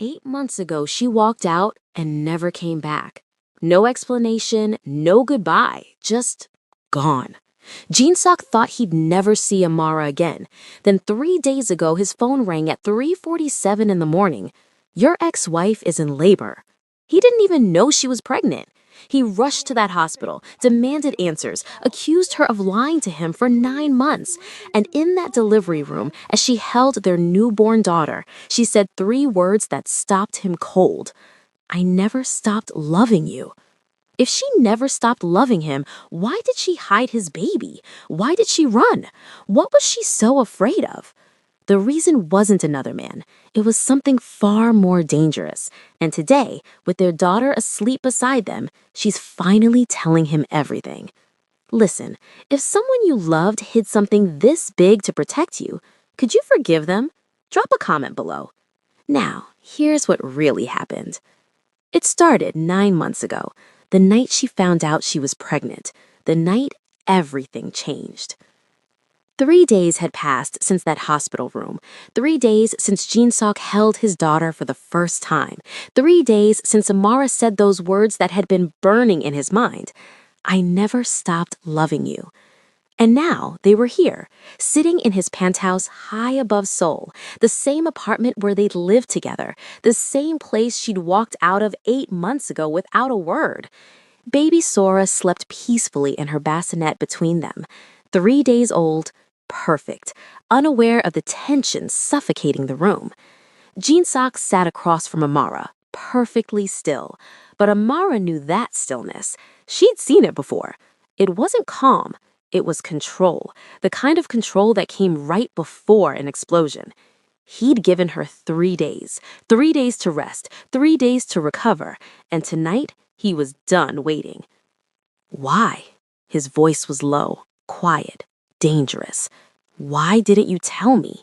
8 months ago, she walked out and never came back. No explanation, no goodbye, just gone. Jean-Sock thought he'd never see Amara again. Then 3 days ago, his phone rang at 3:47 in the morning. Your ex-wife is in labor. He didn't even know she was pregnant. He rushed to that hospital, demanded answers, accused her of lying to him for 9 months. And in that delivery room, as she held their newborn daughter, she said 3 words that stopped him cold. I never stopped loving you. If she never stopped loving him, why did she hide his baby? Why did she run? What was she so afraid of? The reason wasn't another man. It was something far more dangerous. And today, with their daughter asleep beside them, she's finally telling him everything. Listen, if someone you loved hid something this big to protect you, could you forgive them? Drop a comment below. Now, here's what really happened. It started 9 months ago, the night she found out she was pregnant, the night everything changed. 3 days had passed since that hospital room. 3 days since Jean-Sock held his daughter for the first time. 3 days since Amara said those words that had been burning in his mind. I never stopped loving you. And now they were here, sitting in his penthouse high above Seoul, the same apartment where they'd lived together, the same place she'd walked out of 8 months ago without a word. Baby Sora slept peacefully in her bassinet between them. 3 days old, perfect, unaware of the tension suffocating the room. Jean-Sock sat across from Amara, perfectly still. But Amara knew that stillness. She'd seen it before. It wasn't calm. It was control, the kind of control that came right before an explosion. He'd given her 3 days, 3 days to rest, 3 days to recover, and tonight he was done waiting. Why? His voice was low, quiet, dangerous. Why didn't you tell me?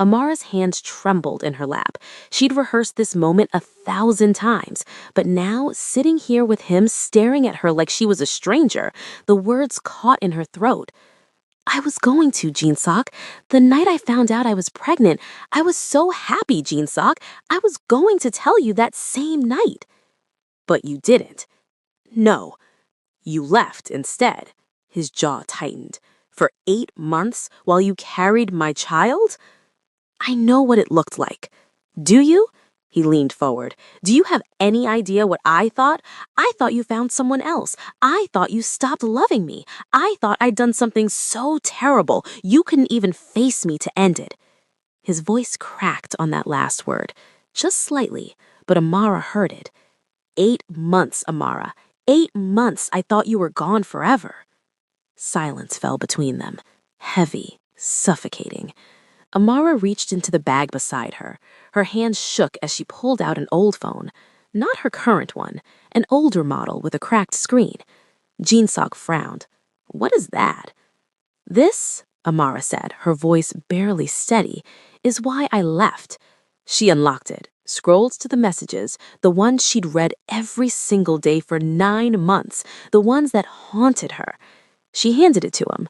Amara's hands trembled in her lap. She'd rehearsed this moment 1,000 times, but now, sitting here with him staring at her like she was a stranger, the words caught in her throat. I was going to, Jean-Sock. The night I found out I was pregnant, I was so happy, Jean-Sock. I was going to tell you that same night. But you didn't. No, you left instead. His jaw tightened. For 8 months while you carried my child? I know what it looked like. Do you? He leaned forward. Do you have any idea what I thought? I thought you found someone else. I thought you stopped loving me. I thought I'd done something so terrible you couldn't even face me to end it. His voice cracked on that last word, just slightly, but Amara heard it. 8 months, Amara. 8 months I thought you were gone forever. Silence fell between them, heavy, suffocating. Amara reached into the bag beside her. Her hands shook as she pulled out an old phone. Not her current one, an older model with a cracked screen. Jean-Sock frowned. What is that? This, Amara said, her voice barely steady, is why I left. She unlocked it, scrolled to the messages, the ones she'd read every single day for 9 months, the ones that haunted her. She handed it to him.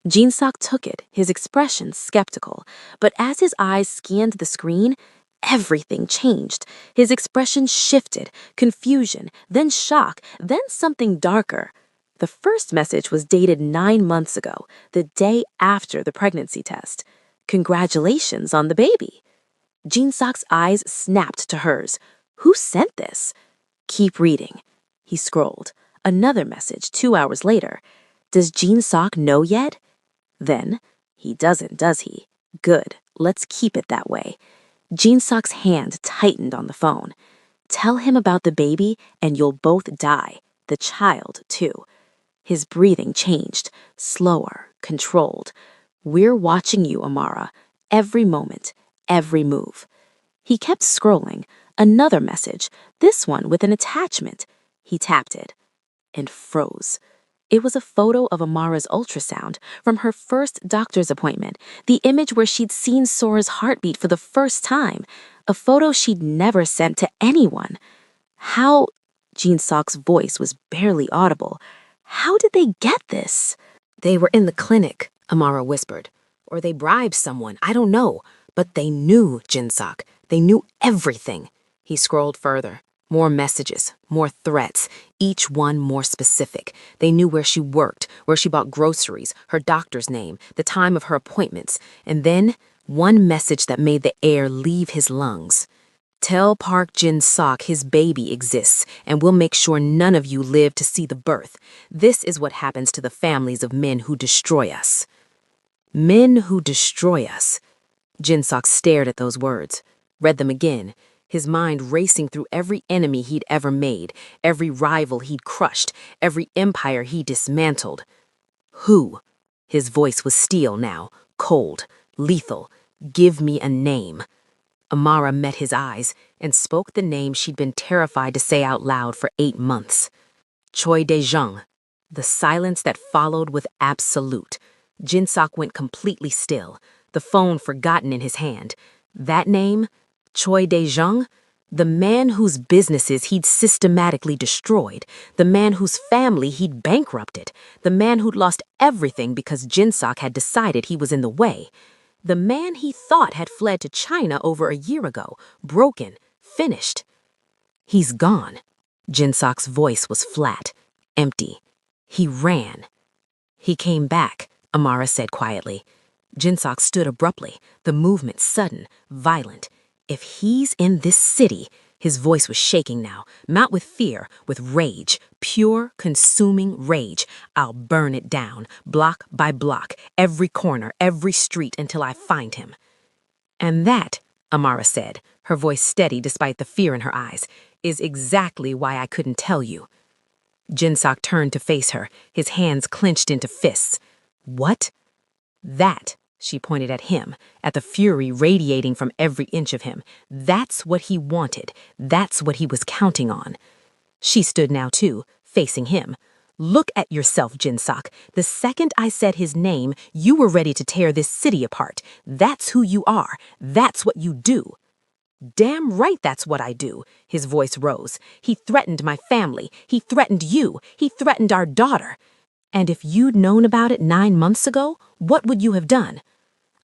Jean-Sock took it, his expression skeptical. But as his eyes scanned the screen, everything changed. His expression shifted, confusion, then shock, then something darker. The first message was dated 9 months ago, the day after the pregnancy test. Congratulations on the baby. Jean-Sock's eyes snapped to hers. Who sent this? Keep reading. He scrolled. Another message 2 hours later. Does Jean-Sock know yet? Then, he doesn't, does he? Good, let's keep it that way. Jean-Sock's hand tightened on the phone. Tell him about the baby and you'll both die. The child, too. His breathing changed, slower, controlled. We're watching you, Amara. Every moment, every move. He kept scrolling. Another message, this one with an attachment. He tapped it and froze. It was a photo of Amara's ultrasound from her first doctor's appointment, the image where she'd seen Sora's heartbeat for the first time, a photo she'd never sent to anyone. How, Jean-Sock's voice was barely audible, how did they get this? They were in the clinic, Amara whispered. Or they bribed someone, I don't know. But they knew, Jean-Sock. They knew everything. He scrolled further. More messages, more threats, each one more specific. They knew where she worked, where she bought groceries, her doctor's name, the time of her appointments, and then one message that made the air leave his lungs. Tell Park Jin-sok his baby exists, and we'll make sure none of you live to see the birth. This is what happens to the families of men who destroy us. Men who destroy us. Jin-sok stared at those words, read them again, his mind racing through every enemy he'd ever made, every rival he'd crushed, every empire he dismantled. Who? His voice was steel now, cold, lethal. Give me a name. Amara met his eyes and spoke the name she'd been terrified to say out loud for 8 months. Choi Dae-jung. The silence that followed was absolute. Jin-sok went completely still, the phone forgotten in his hand. That name? Choi Dae-jung? The man whose businesses he'd systematically destroyed, the man whose family he'd bankrupted, the man who'd lost everything because Jin-sok had decided he was in the way. The man he thought had fled to China over a year ago, broken, finished. He's gone. Jin-sok's voice was flat, empty. He ran. He came back, Amara said quietly. Jin-sok stood abruptly, the movement sudden, violent. If he's in this city, his voice was shaking now, not with fear, with rage, pure, consuming rage. I'll burn it down, block by block, every corner, every street until I find him. And that, Amara said, her voice steady despite the fear in her eyes, is exactly why I couldn't tell you. Jin-sok turned to face her, his hands clenched into fists. What? That, she pointed at him, at the fury radiating from every inch of him. That's what he wanted. That's what he was counting on. She stood now too, facing him. Look at yourself, Jin-sok. The second I said his name, you were ready to tear this city apart. That's who you are. That's what you do. Damn right that's what I do. His voice rose. He threatened my family. He threatened you. He threatened our daughter. And if you'd known about it 9 months ago, what would you have done?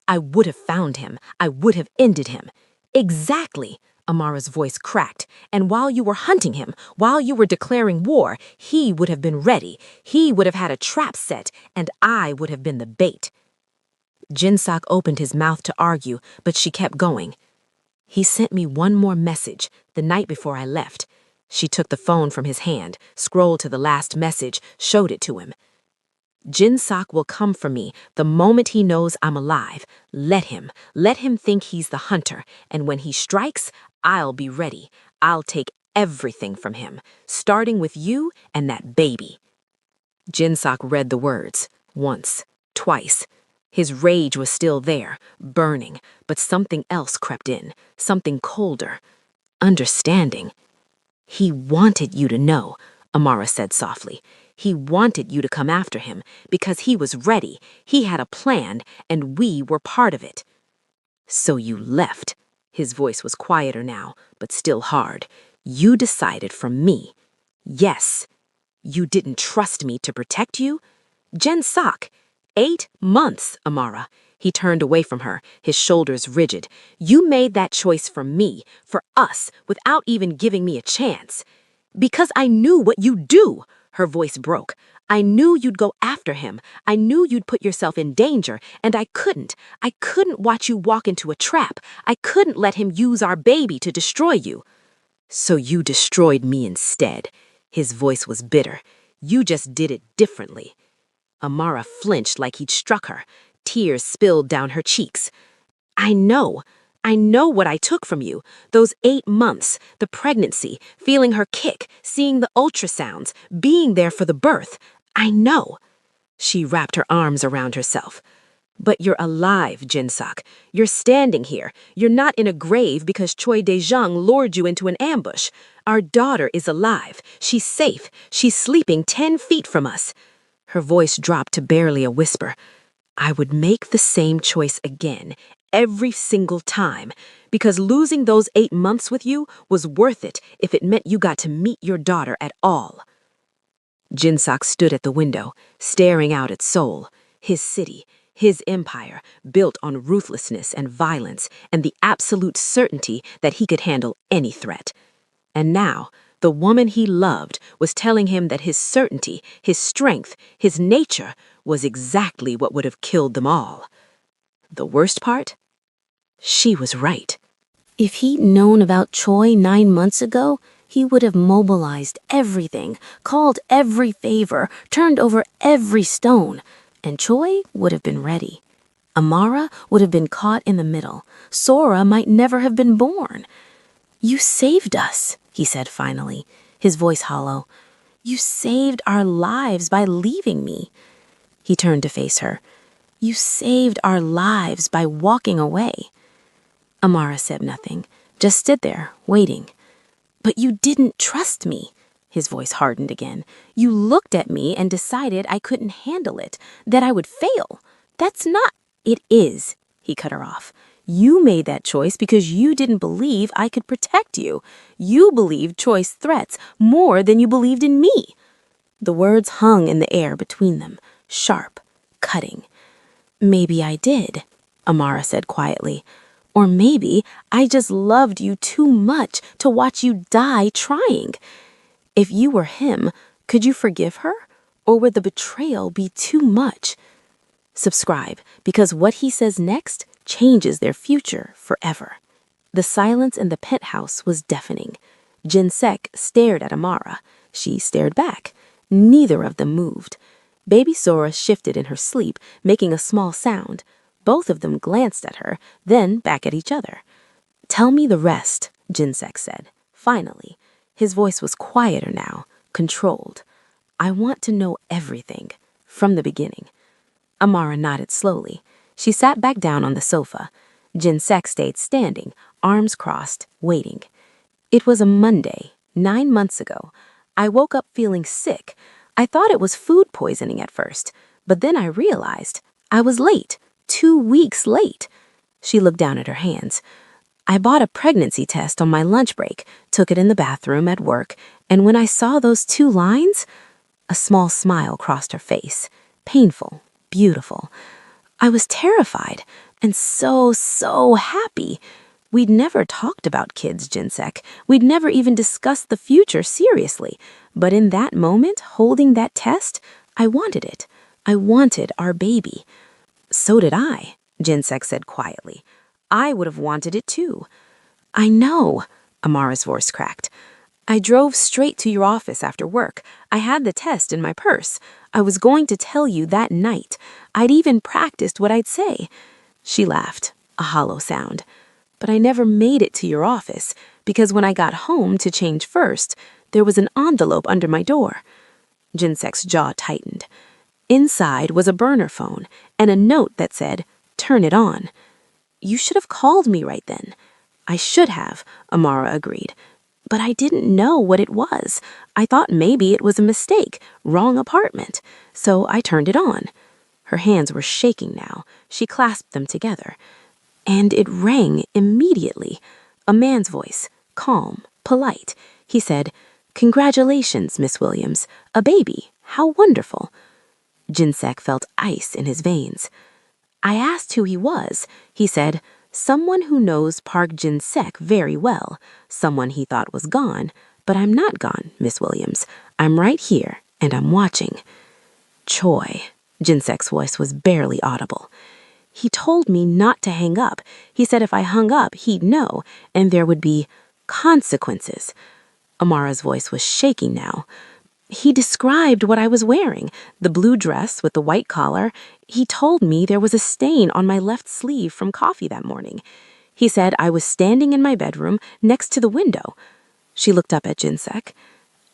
I would have found him. I would have ended him. Exactly. Amara's voice cracked. And while you were hunting him, while you were declaring war, he would have been ready. He would have had a trap set, and I would have been the bait. Jin-sok opened his mouth to argue, but she kept going. He sent me one more message, the night before I left. She took the phone from his hand, scrolled to the last message, showed it to him. Jin-sok will come for me the moment he knows I'm alive. Let him think he's the hunter, and when he strikes, I'll be ready. I'll take everything from him, starting with you and that baby. Jin-sok read the words, once, twice. His rage was still there, burning, but something else crept in, something colder. Understanding. He wanted you to know, Amara said softly. He wanted you to come after him because he was ready. He had a plan, and we were part of it. So you left. His voice was quieter now, but still hard. You decided for me. Yes. You didn't trust me to protect you? Jin-sok. 8 months, Amara. He turned away from her, his shoulders rigid. You made that choice for me, for us, without even giving me a chance. Because I knew what you'd do. Her voice broke. I knew you'd go after him. I knew you'd put yourself in danger, and I couldn't. I couldn't watch you walk into a trap. I couldn't let him use our baby to destroy you. So you destroyed me instead. His voice was bitter. You just did it differently. Amara flinched like he'd struck her. Tears spilled down her cheeks. I know what I took from you. Those 8 months, the pregnancy, feeling her kick, seeing the ultrasounds, being there for the birth. I know. She wrapped her arms around herself. But you're alive, Jin-sok. You're standing here. You're not in a grave because Choi Dae-jung lured you into an ambush. Our daughter is alive. She's safe. She's sleeping 10 feet from us. Her voice dropped to barely a whisper. I would make the same choice again, every single time, because losing those 8 months with you was worth it if it meant you got to meet your daughter at all. Jin-sok stood at the window, staring out at Seoul, his city, His empire, built on ruthlessness and violence and the absolute certainty that he could handle any threat. And now, the woman he loved was telling him that his certainty, his strength, his nature was exactly what would have killed them all. The worst part? She was right. If he'd known about Choi 9 months ago, he would have mobilized everything, called every favor, turned over every stone, and Choi would have been ready. Amara would have been caught in the middle. Sora might never have been born. "You saved us," he said finally, his voice hollow. "You saved our lives by leaving me." He turned to face her. "You saved our lives by walking away." Amara said nothing, just stood there, waiting. "But you didn't trust me." His voice hardened again. "You looked at me and decided I couldn't handle it, that I would fail. That's not—" "It is," he cut her off. "You made that choice because you didn't believe I could protect you. You believed Choi's threats more than you believed in me." The words hung in the air between them, sharp, cutting. "Maybe I did," Amara said quietly. "Or maybe I just loved you too much to watch you die trying. If you were him, could you forgive her? Or would the betrayal be too much?" Subscribe, because what he says next changes their future forever. The silence in the penthouse was deafening. Jinsek stared at Amara. She stared back. Neither of them moved. Baby Sora shifted in her sleep, making a small sound. Both of them glanced at her, then back at each other. "Tell me the rest," Jinsek said, finally. His voice was quieter now, controlled. "I want to know everything, from the beginning." Amara nodded slowly. She sat back down on the sofa. Jinsek stayed standing, arms crossed, waiting. "It was a Monday, 9 months ago. I woke up feeling sick. I thought it was food poisoning at first, but then I realized I was late, 2 weeks late." She looked down at her hands. "I bought a pregnancy test on my lunch break, took it in the bathroom at work, and when I saw those 2 lines," a small smile crossed her face, painful, beautiful. "I was terrified and so happy. We'd never talked about kids, Jinsek. We'd never even discussed the future seriously. But in that moment, holding that test, I wanted it. I wanted our baby." "So did I," Jinsek said quietly. "I would have wanted it too." "I know," Amara's voice cracked. "I drove straight to your office after work. I had the test in my purse. I was going to tell you that night. I'd even practiced what I'd say." She laughed, a hollow sound. "But I never made it to your office, because when I got home to change first, there was an envelope under my door." Jinsek's jaw tightened. Inside was a burner phone and a note that said, "Turn it on." "You should have called me right then." "I should have," Amara agreed. "But I didn't know what it was. I thought maybe it was a mistake, wrong apartment. So I turned it on." Her hands were shaking now. She clasped them together. "And it rang immediately. A man's voice, calm, polite. He said, 'Congratulations, Miss Williams. A baby. How wonderful.'" Jinsek felt ice in his veins. "I asked who he was. He said, 'Someone who knows Park Jinsek very well. Someone he thought was gone. But I'm not gone, Miss Williams. I'm right here, and I'm watching.'" "Choi," Jinsek's voice was barely audible. "He told me not to hang up. He said if I hung up, he'd know, and there would be consequences." Amara's voice was shaking now. "He described what I was wearing, the blue dress with the white collar. He told me there was a stain on my left sleeve from coffee that morning. He said I was standing in my bedroom next to the window." She looked up at Jinsek.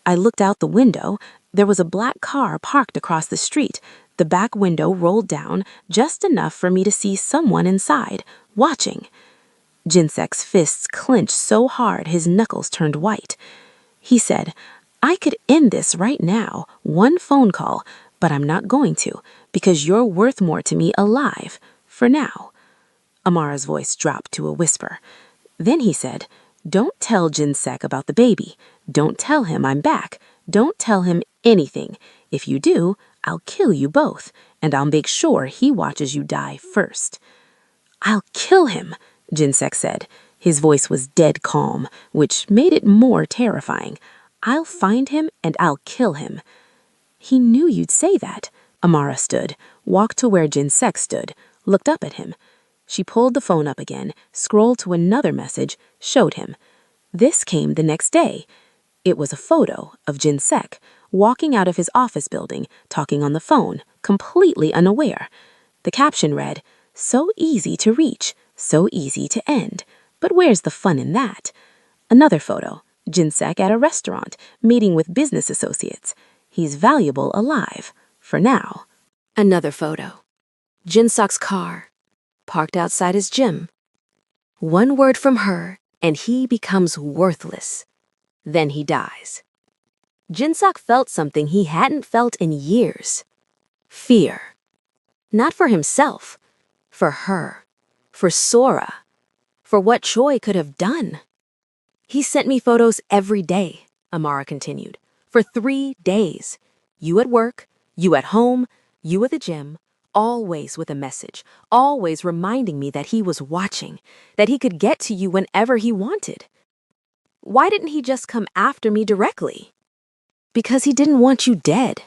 "I looked out the window. There was a black car parked across the street. The back window rolled down just enough for me to see someone inside, watching." Jinsek's fists clenched so hard his knuckles turned white. He said, "I could end this right now, one phone call, but I'm not going to, because you're worth more to me alive, for now." Amara's voice dropped to a whisper. Then he said, "Don't tell Jinsek about the baby. Don't tell him I'm back. Don't tell him anything. If you do, I'll kill you both, and I'll make sure he watches you die first. I'll kill him, Jinsek said. His voice was dead calm, which made it more terrifying. I'll find him and I'll kill him. He knew you'd say that. Amara stood, walked to where Jinsek stood, looked up at him. She pulled the phone up again, scrolled to another message, showed him. This came the next day. It was a photo of Jinsek walking out of his office building, talking on the phone, completely unaware. The caption read, "So easy to reach, so easy to end. But where's the fun in that?" Another photo, Jinsek at a restaurant, meeting with business associates. He's valuable alive, for now. Another photo. Jinsok's car, parked outside his gym. One word from her, and he becomes worthless. Then he dies. Jinsok felt something he hadn't felt in years. Fear. Not for himself, for her, for Sora, for what Choi could have done. He sent me photos every day, Amara continued, for 3 days. You at work, you at home, you at the gym, always with a message, always reminding me that he was watching, that he could get to you whenever he wanted. Why didn't he just come after me directly? Because he didn't want you dead,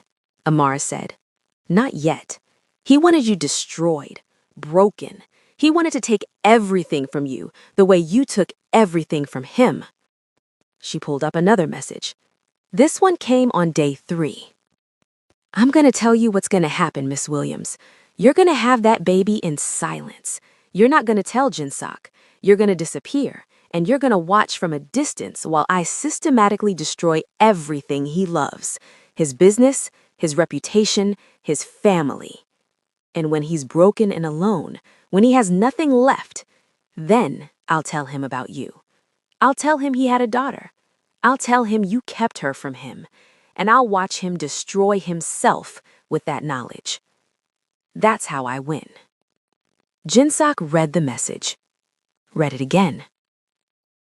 Amara said. Not yet. He wanted you destroyed, broken. He wanted to take everything from you, the way you took everything from him. She pulled up another message. This one came on day 3. I'm going to tell you what's going to happen, Miss Williams. You're going to have that baby in silence. You're not going to tell Jinsok. You're going to disappear, and you're going to watch from a distance while I systematically destroy everything he loves. His business, his reputation, his family. And when he's broken and alone, when he has nothing left, then I'll tell him about you. I'll tell him he had a daughter. I'll tell him you kept her from him, and I'll watch him destroy himself with that knowledge. That's how I win. Jinsok read the message, read it again.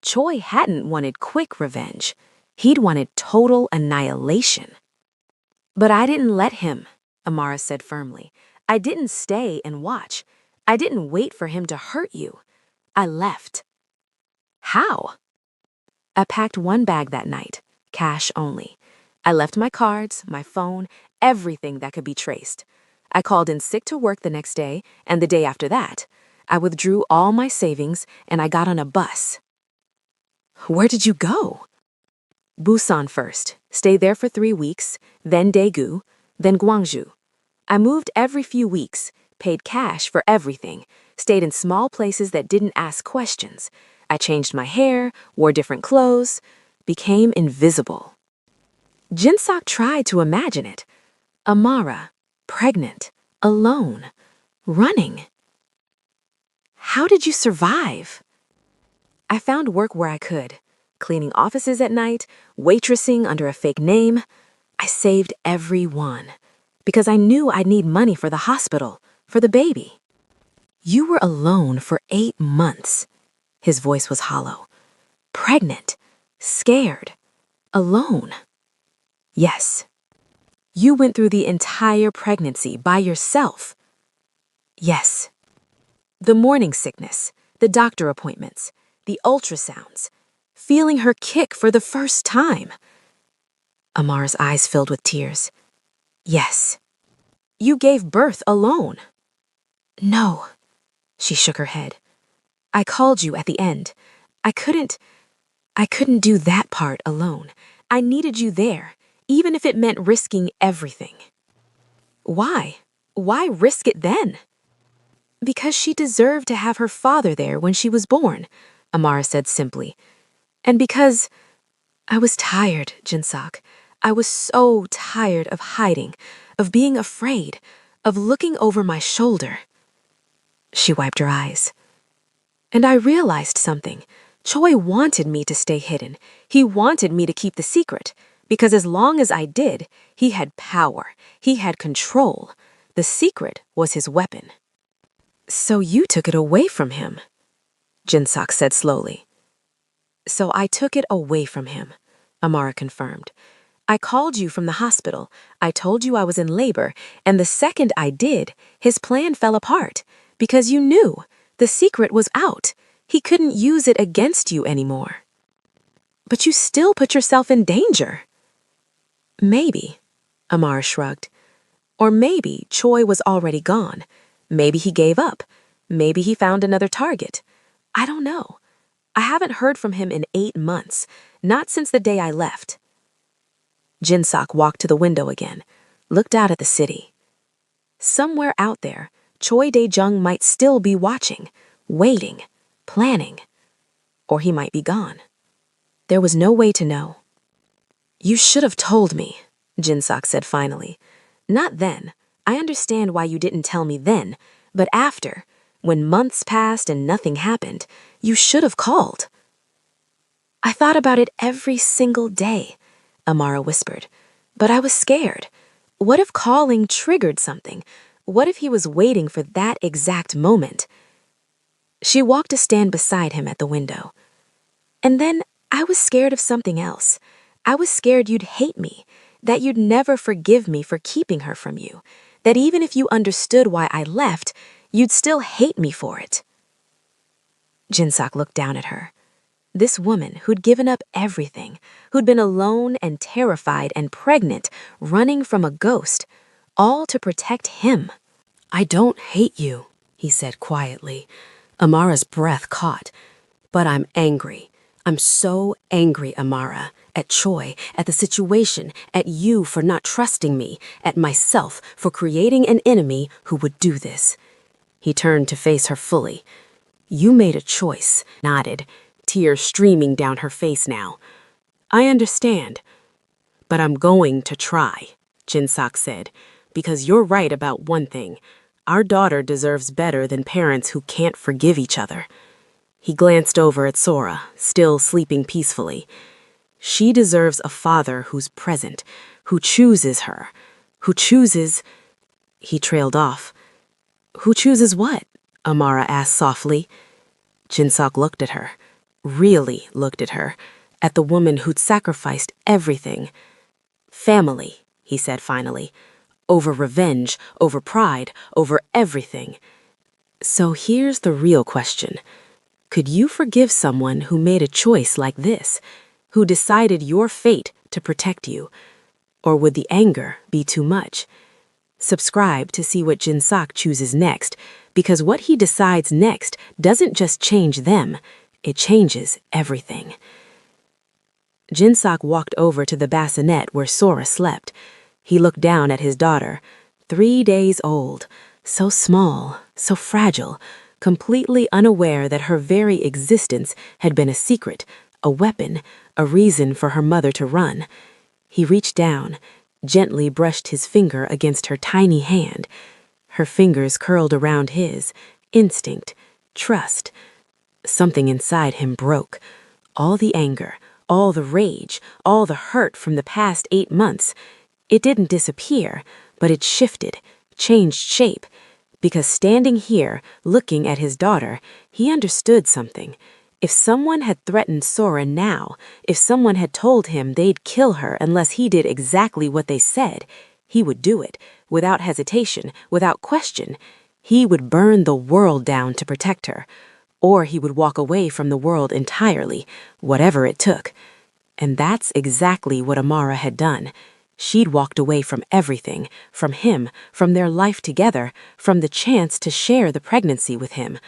Choi hadn't wanted quick revenge. He'd wanted total annihilation. But I didn't let him, Amara said firmly. I didn't stay and watch. I didn't wait for him to hurt you. I left. How? I packed one bag that night, cash only. I left my cards, my phone, everything that could be traced. I called in sick to work the next day, and the day after that. I withdrew all my savings, and I got on a bus. Where did you go? Busan first, stayed there for 3 weeks, then Daegu, then Gwangju. I moved every few weeks, paid cash for everything, stayed in small places that didn't ask questions. I changed my hair, wore different clothes, became invisible. Jinsok tried to imagine it. Amara, pregnant, alone, running. How did you survive? I found work where I could, cleaning offices at night, waitressing under a fake name. I saved every one, because I knew I'd need money for the hospital, for the baby. You were alone for 8 months. His voice was hollow. Pregnant, scared, alone. Yes. You went through the entire pregnancy by yourself. Yes. The morning sickness, the doctor appointments, the ultrasounds, feeling her kick for the first time. Amar's eyes filled with tears. Yes. You gave birth alone. No. She shook her head. I called you at the end. I couldn't do that part alone. I needed you there, even if it meant risking everything. Why? Why risk it then? Because she deserved to have her father there when she was born, Amara said simply. And because I was tired, Jinsok. I was so tired of hiding, of being afraid, of looking over my shoulder. She wiped her eyes. And I realized something. Choi wanted me to stay hidden. He wanted me to keep the secret, because as long as I did, he had power. He had control. The secret was his weapon. So you took it away from him, Jinsok said slowly. So I took it away from him, Amara confirmed. I called you from the hospital. I told you I was in labor, and the second I did, his plan fell apart. Because you knew. The secret was out. He couldn't use it against you anymore. But you still put yourself in danger. Maybe, Amara shrugged. Or maybe Choi was already gone. Maybe he gave up. Maybe he found another target. I don't know. I haven't heard from him in 8 months, not since the day I left. Jinsok walked to the window again, looked out at the city. Somewhere out there, Choi Dae-jung might still be watching, waiting, planning. Or he might be gone. There was no way to know. You should have told me, Jinsok said finally. Not then. I understand why you didn't tell me then, but after, when months passed and nothing happened, you should have called. I thought about it every single day, Amara whispered, but I was scared. What if calling triggered something? What if he was waiting for that exact moment? She walked to stand beside him at the window. And then I was scared of something else. I was scared you'd hate me, that you'd never forgive me for keeping her from you, that even if you understood why I left, you'd still hate me for it. Jinsok looked down at her. This woman who'd given up everything, who'd been alone and terrified and pregnant, running from a ghost, all to protect him. I don't hate you, he said quietly. Amara's breath caught. But I'm angry. I'm so angry, Amara, at Choi, at the situation, at you for not trusting me, at myself for creating an enemy who would do this. He turned to face her fully. You made a choice, nodded, tears streaming down her face now. I understand, but I'm going to try, Jinsok said, because you're right about one thing. Our daughter deserves better than parents who can't forgive each other. He glanced over at Sora, still sleeping peacefully. She deserves a father who's present, who chooses her, who chooses... He trailed off. Who chooses what? Amara asked softly. Jinsok looked at her, really looked at her, at the woman who'd sacrificed everything. Family, he said finally, over revenge, over pride, over everything. So here's the real question. Could you forgive someone who made a choice like this, who decided your fate to protect you? Or would the anger be too much? Subscribe to see what Jinsok chooses next, because what he decides next doesn't just change them, it changes everything. Jinsok walked over to the bassinet where Sora slept. He looked down at his daughter, 3 days old, so small, so fragile, completely unaware that her very existence had been a secret, a weapon, a reason for her mother to run. He reached down, gently brushed his finger against her tiny hand. Her fingers curled around his, instinct, trust. Something inside him broke. All the anger, all the rage, all the hurt from the past 8 months. It didn't disappear, but it shifted, changed shape. Because standing here, looking at his daughter, he understood something. If someone had threatened Sora now, if someone had told him they'd kill her unless he did exactly what they said, he would do it, without hesitation, without question. He would burn the world down to protect her. Or he would walk away from the world entirely, whatever it took. And that's exactly what Amara had done. She'd walked away from everything, from him, from their life together, from the chance to share the pregnancy with him,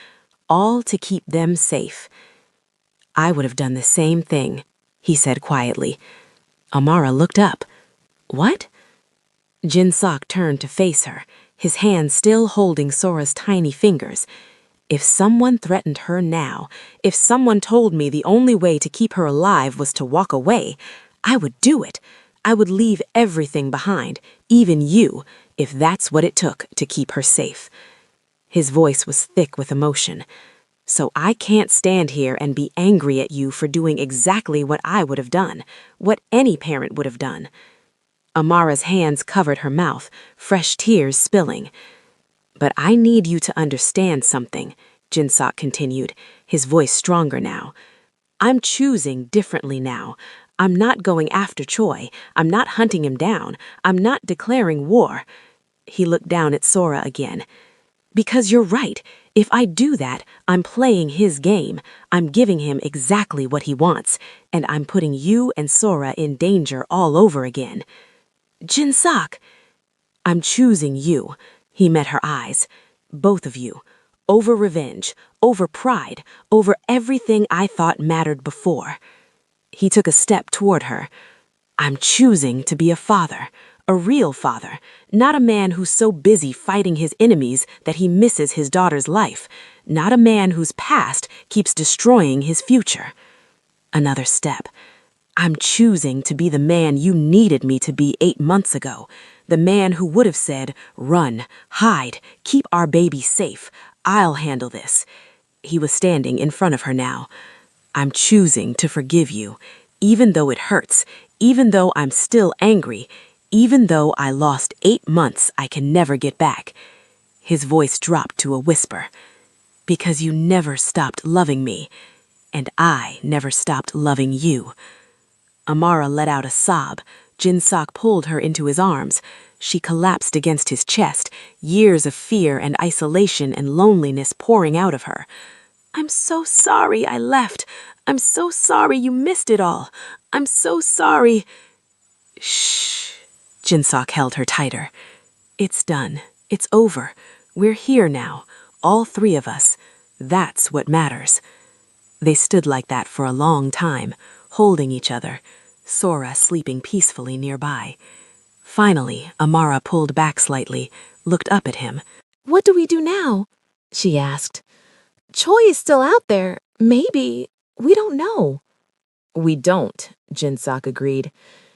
all to keep them safe. I would have done the same thing, he said quietly. Amara looked up. What? Jinsok turned to face her, his hand still holding Sora's tiny fingers. If someone threatened her now, if someone told me the only way to keep her alive was to walk away, I would do it. I would leave everything behind, even you, if that's what it took to keep her safe. His voice was thick with emotion. So I can't stand here and be angry at you for doing exactly what I would have done, what any parent would have done. Amara's hands covered her mouth, fresh tears spilling. But I need you to understand something, Jinsok continued, his voice stronger now. I'm choosing differently now. I'm not going after Choi. I'm not hunting him down. I'm not declaring war. He looked down at Sora again. Because you're right. If I do that, I'm playing his game. I'm giving him exactly what he wants. And I'm putting you and Sora in danger all over again. Jinsak, I'm choosing you. He met her eyes. Both of you. Over revenge, over pride, over everything I thought mattered before. He took a step toward her. I'm choosing to be a father, a real father, not a man who's so busy fighting his enemies that he misses his daughter's life, not a man whose past keeps destroying his future. Another step. I'm choosing to be the man you needed me to be 8 months ago, the man who would have said, run, hide, keep our baby safe, I'll handle this. He was standing in front of her now. I'm choosing to forgive you, even though it hurts, even though I'm still angry, even though I lost 8 months I can never get back. His voice dropped to a whisper. Because you never stopped loving me, and I never stopped loving you. Amara let out a sob. Jinsak pulled her into his arms. She collapsed against his chest, years of fear and isolation and loneliness pouring out of her. I'm so sorry I left. I'm so sorry you missed it all. I'm so sorry. Shh. Jinsak held her tighter. It's done. It's over. We're here now. All 3 of us. That's what matters. They stood like that for a long time, holding each other, Sora sleeping peacefully nearby. Finally, Amara pulled back slightly, looked up at him. What do we do now? She asked. Choi is still out there. Maybe. We don't know. We don't, Jinsak agreed.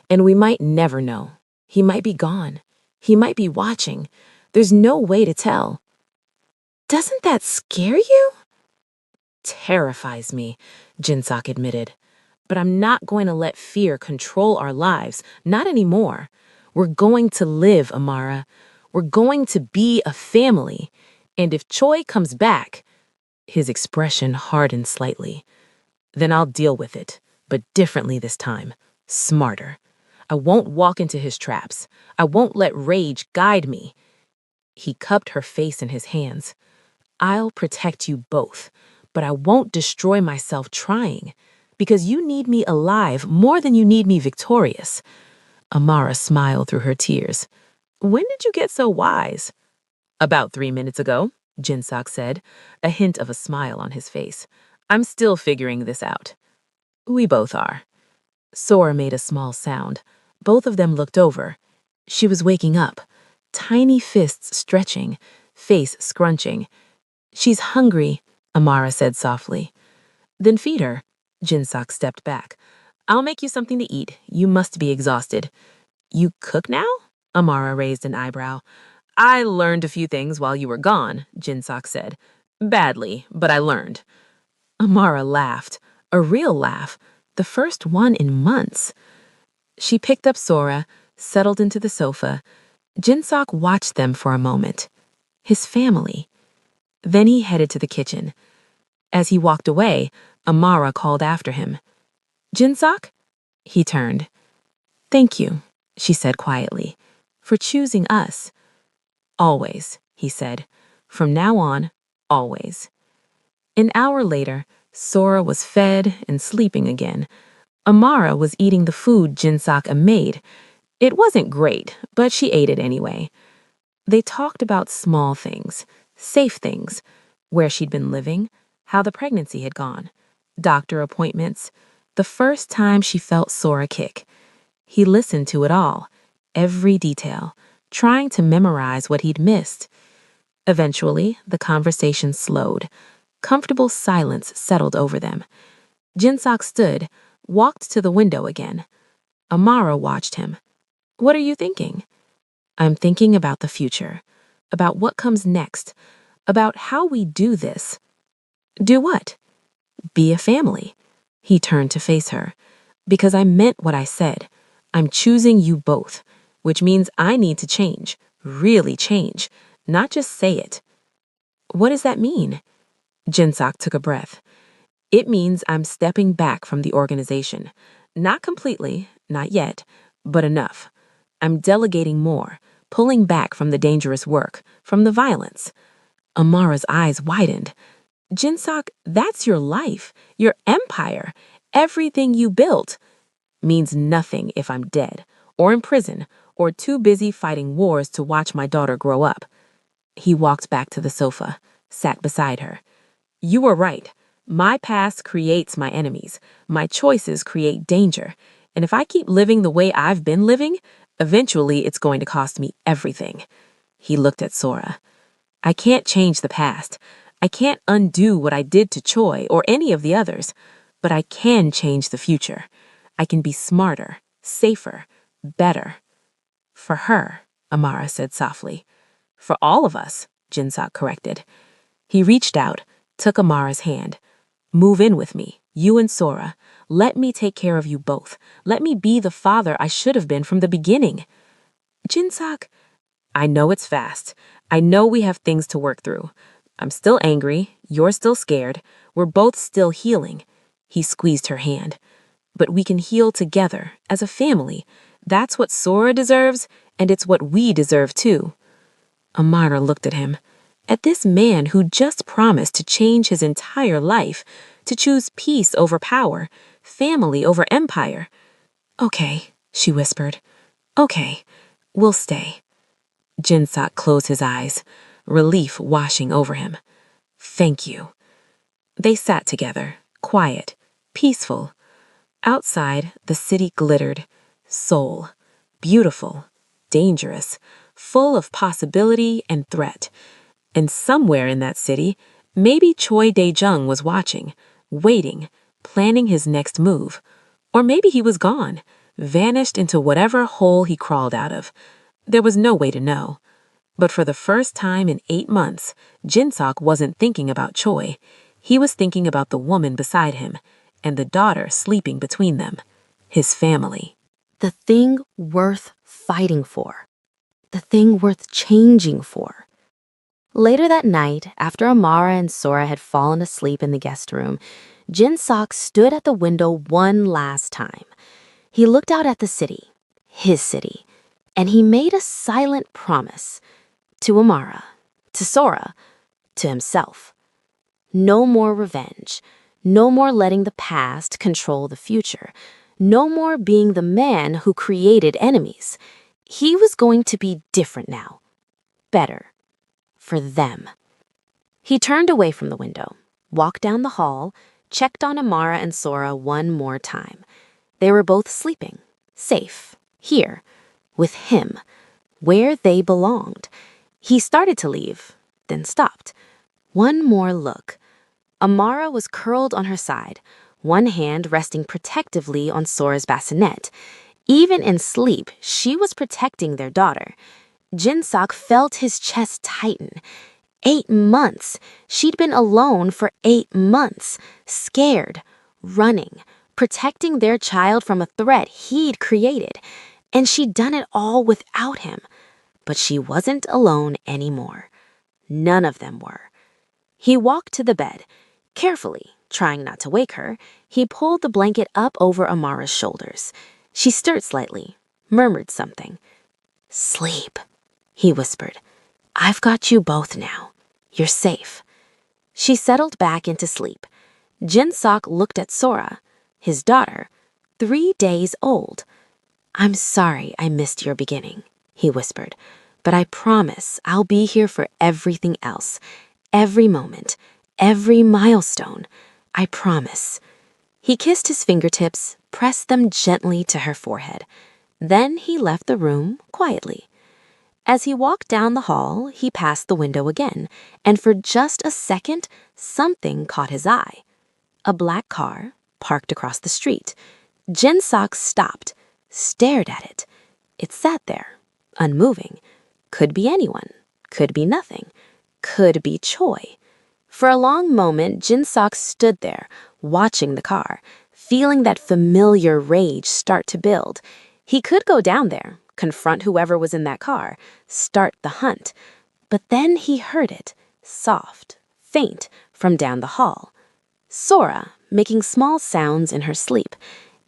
And we might never know. He might be gone. He might be watching. There's no way to tell. Doesn't that scare you? Terrifies me, Jinsak admitted. But I'm not going to let fear control our lives, not anymore. We're going to live, Amara. We're going to be a family. And if Choi comes back, his expression hardened slightly, then I'll deal with it, but differently this time, smarter. I won't walk into his traps. I won't let rage guide me. He cupped her face in his hands. I'll protect you both, but I won't destroy myself trying, because you need me alive more than you need me victorious. Amara smiled through her tears. When did you get so wise? About 3 minutes ago, Jinsak said, a hint of a smile on his face. I'm still figuring this out. We both are. Sora made a small sound. Both of them looked over. She was waking up, tiny fists stretching, face scrunching. She's hungry, Amara said softly. Then feed her. Jinsak stepped back. I'll make you something to eat. You must be exhausted. You cook now? Amara raised an eyebrow. I learned a few things while you were gone, Jinsak said. Badly, but I learned. Amara laughed, a real laugh, the first one in months. She picked up Sora, settled into the sofa. Jinsak watched them for a moment. His family. Then he headed to the kitchen. As he walked away, Amara called after him. Jinsak? He turned. Thank you, she said quietly, for choosing us. Always, he said. From now on, always. An hour later, Sora was fed and sleeping again. Amara was eating the food Jinsak made. It wasn't great, but she ate it anyway. They talked about small things, safe things, where she'd been living, how the pregnancy had gone, doctor appointments, the first time she felt Sora kick. He listened to it all, every detail, trying to memorize what he'd missed. Eventually, the conversation slowed. Comfortable silence settled over them. Jinsak stood, walked to the window again. Amara watched him. What are you thinking? I'm thinking about the future, about what comes next, about how we do this. Do what? Be a family. He turned to face her. Because I meant what I said. I'm choosing you both, which means I need to change, really change, not just say it. What does that mean? Jinsak took a breath. It means I'm stepping back from the organization. Not completely, not yet, but enough. I'm delegating more, pulling back from the dangerous work, from the violence. Amara's eyes widened. Jinsok, that's your life, your empire. Everything you built means nothing if I'm dead, or in prison, or too busy fighting wars to watch my daughter grow up. He walked back to the sofa, sat beside her. You were right. My past creates my enemies. My choices create danger. And if I keep living the way I've been living, eventually it's going to cost me everything. He looked at Sora. I can't change the past. I can't undo what I did to Choi or any of the others, but I can change the future. I can be smarter, safer, better. For her, Amara said softly. For all of us, Jinsok corrected. He reached out, took Amara's hand. Move in with me, you and Sora. Let me take care of you both. Let me be the father I should have been from the beginning. Jinsok, I know it's fast. I know we have things to work through. I'm still angry. You're still scared. We're both still healing. He squeezed her hand. But we can heal together, as a family. That's what Sora deserves, and it's what we deserve too. Amara looked at him. At this man who just promised to change his entire life, to choose peace over power, family over empire. Okay, she whispered. Okay, we'll stay. Jinsok closed his eyes, relief washing over him. Thank you. They sat together, quiet, peaceful. Outside, the city glittered. Seoul. Beautiful, dangerous, full of possibility and threat. And somewhere in that city, maybe Choi Dae-jung was watching, waiting, planning his next move. Or maybe he was gone, vanished into whatever hole he crawled out of. There was no way to know. But for the first time in 8 months, Jinsok wasn't thinking about Choi. He was thinking about the woman beside him and the daughter sleeping between them, his family. The thing worth fighting for. The thing worth changing for. Later that night, after Amara and Sora had fallen asleep in the guest room, Jinsok stood at the window one last time. He looked out at the city, his city, and he made a silent promise to Amara, to Sora, to himself. No more revenge. No more letting the past control the future. No more being the man who created enemies. He was going to be different now. Better. For them. He turned away from the window, walked down the hall, checked on Amara and Sora one more time. They were both sleeping, safe, here, with him, where they belonged. He started to leave, then stopped. One more look. Amara was curled on her side, one hand resting protectively on Sora's bassinet. Even in sleep, she was protecting their daughter. Jinsok felt his chest tighten. 8 months. She'd been alone for 8 months, scared, running, protecting their child from a threat he'd created. And she'd done it all without him. But she wasn't alone anymore. None of them were. He walked to the bed. Carefully, trying not to wake her, he pulled the blanket up over Amara's shoulders. She stirred slightly, murmured something. Sleep, he whispered. I've got you both now. You're safe. She settled back into sleep. Jinsok looked at Sora, his daughter, 3 days old. I'm sorry I missed your beginning, he whispered, but I promise I'll be here for everything else, every moment, every milestone. I promise. He kissed his fingertips, pressed them gently to her forehead. Then he left the room quietly. As he walked down the hall, he passed the window again, and for just a second, something caught his eye. A black car parked across the street. Jinsok stopped, stared at it. It sat there, unmoving. Could be anyone, could be nothing, could be Choi. For a long moment, Jinsok stood there, watching the car, feeling that familiar rage start to build. He could go down there, confront whoever was in that car, start the hunt. But then he heard it, soft, faint, from down the hall. Sora, making small sounds in her sleep.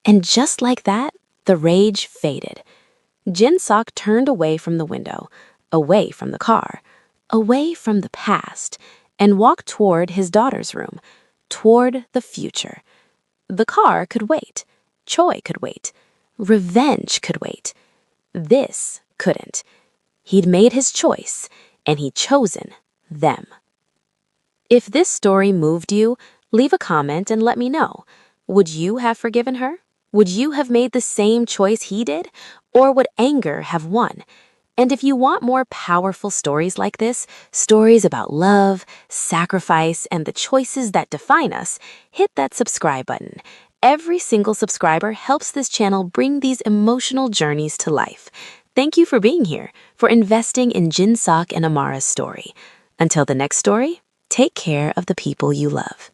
And just like that, the rage faded. Jin-sok turned away from the window, away from the car, away from the past, and walked toward his daughter's room, toward the future. The car could wait. Choi could wait. Revenge could wait. This couldn't. He'd made his choice, and he'd chosen them. If this story moved you, leave a comment and let me know. Would you have forgiven her? Would you have made the same choice he did? Or would anger have won? And if you want more powerful stories like this, stories about love, sacrifice, and the choices that define us, hit that subscribe button. Every single subscriber helps this channel bring these emotional journeys to life. Thank you for being here, for investing in Jin-sok and Amara's story. Until the next story, take care of the people you love.